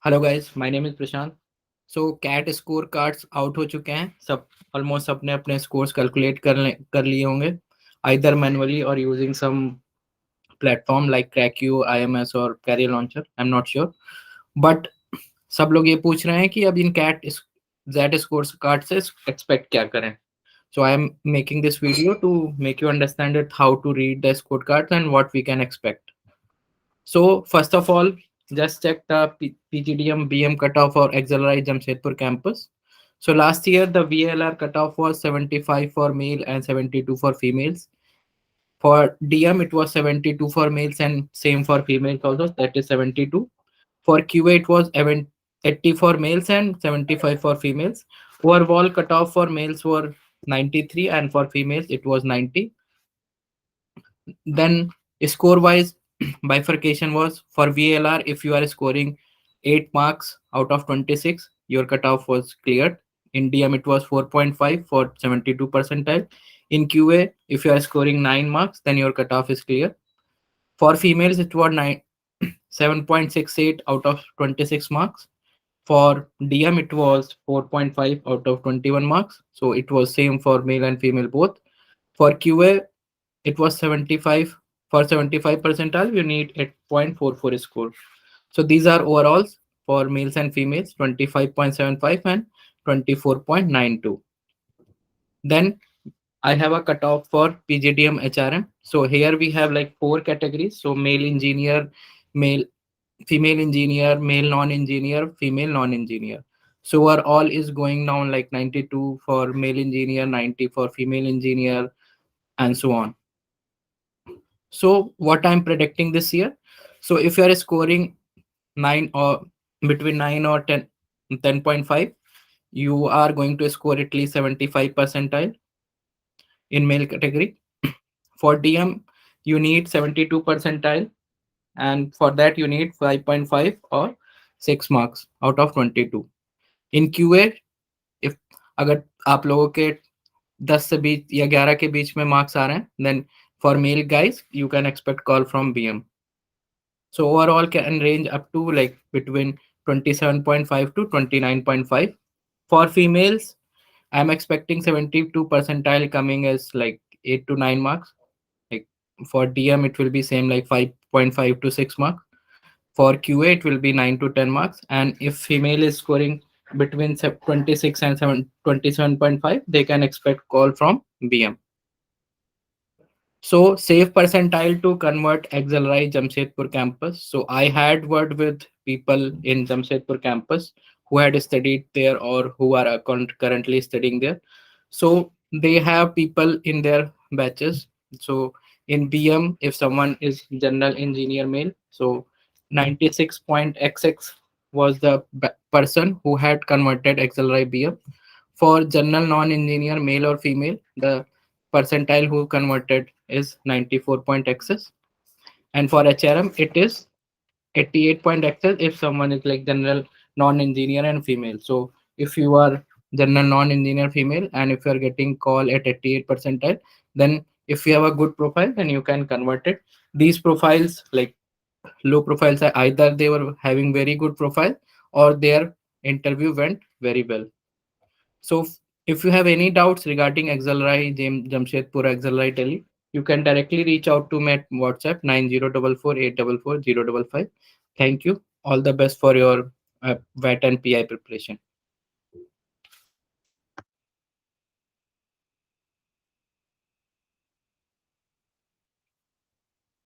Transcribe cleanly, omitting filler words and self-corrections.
Hello guys, my name is Prashant. So CAT score cards out हो चुके हैं। सब ऑलमोस्ट सबने अपने स्कोर्स कैलकुलेट कर लिए होंगे, आइदर मैनुअली और using some platform like Cracku, IMS और Career Launcher. I am not sure, but सब लोग ये पूछ रहे हैं कि अब इन कैट जेड स्कोर्स कार्ड से एक्सपेक्ट क्या करें। So I am making this video to make you understand it how to read the score cards and what we can expect. So first of all, just check the PGDM BM cutoff for XLRI Jamshedpur campus. So last year the VLR cutoff was 75 for male and 72 for females. For DM it was 72 for males and same for females also, that is 72. For QA it was 80 for males and 75 for females. Overall cutoff for males were 93 and for females it was 90. Then score wise bifurcation was for VLR, if you are scoring 8 marks out of 26, your cutoff was cleared. In DM it was 4.5 for 72 percentile. In QA, if you are scoring 9 marks, then your cutoff is clear. For females it was 7.68 out of 26 marks. For DM it was 4.5 out of 21 marks, so it was same for male and female both. For QA it was 75. For 75 percentile you need 8.44 score. So these are overalls for males and females, 25.75 and 24.92. Then I have a cutoff for PGDM HRM. So here we have like 4 categories. So male engineer, male female engineer, male non-engineer, female non-engineer. So overall is going down like 92 for male engineer, 90 for female engineer, and so on. So what I'm predicting this year, so if you are scoring 9 or between 9 or 10.5, you are going to score at least 75 percentile in male category. For DM you need 72 percentile, and for that you need 5.5 or 6 marks out of 22. In QA, if अगर आप लोगों के 10 से 20 या 11 के बीच में marks आ रहे हैं, then for male guys you can expect call from BM. So overall can range up to like between 27.5 to 29.5. For females, I'm expecting 72 percentile coming as like 8 to 9 marks. Like for DM, it will be same like 5.5 to 6 marks. For QA, it will be 9 to 10 marks. And if female is scoring between 26 and 27.5, they can expect call from BM. So safe percentile to convert XLRI Jamshedpur campus. So I had word with people in Jamshedpur campus who had studied there or who are currently studying there. So they have people in their batches. So in BM, if someone is general engineer male, so 96.xx was the person who had converted XLRI BM. For general non-engineer male or female, the percentile who converted is 94.xs, and for HRM it is 88.xs if someone is like general non-engineer and female. So if you are general non-engineer female and if you are getting call at 88 percentile, then if you have a good profile then you can convert it. These profiles, like low profiles, are either they were having very good profile or their interview went very well. So if you have any doubts regarding XLRI Jamshedpur XLRI Delhi, you can directly reach out to me at WhatsApp 9044844055. Thank you. All the best for your VAT and PI preparation.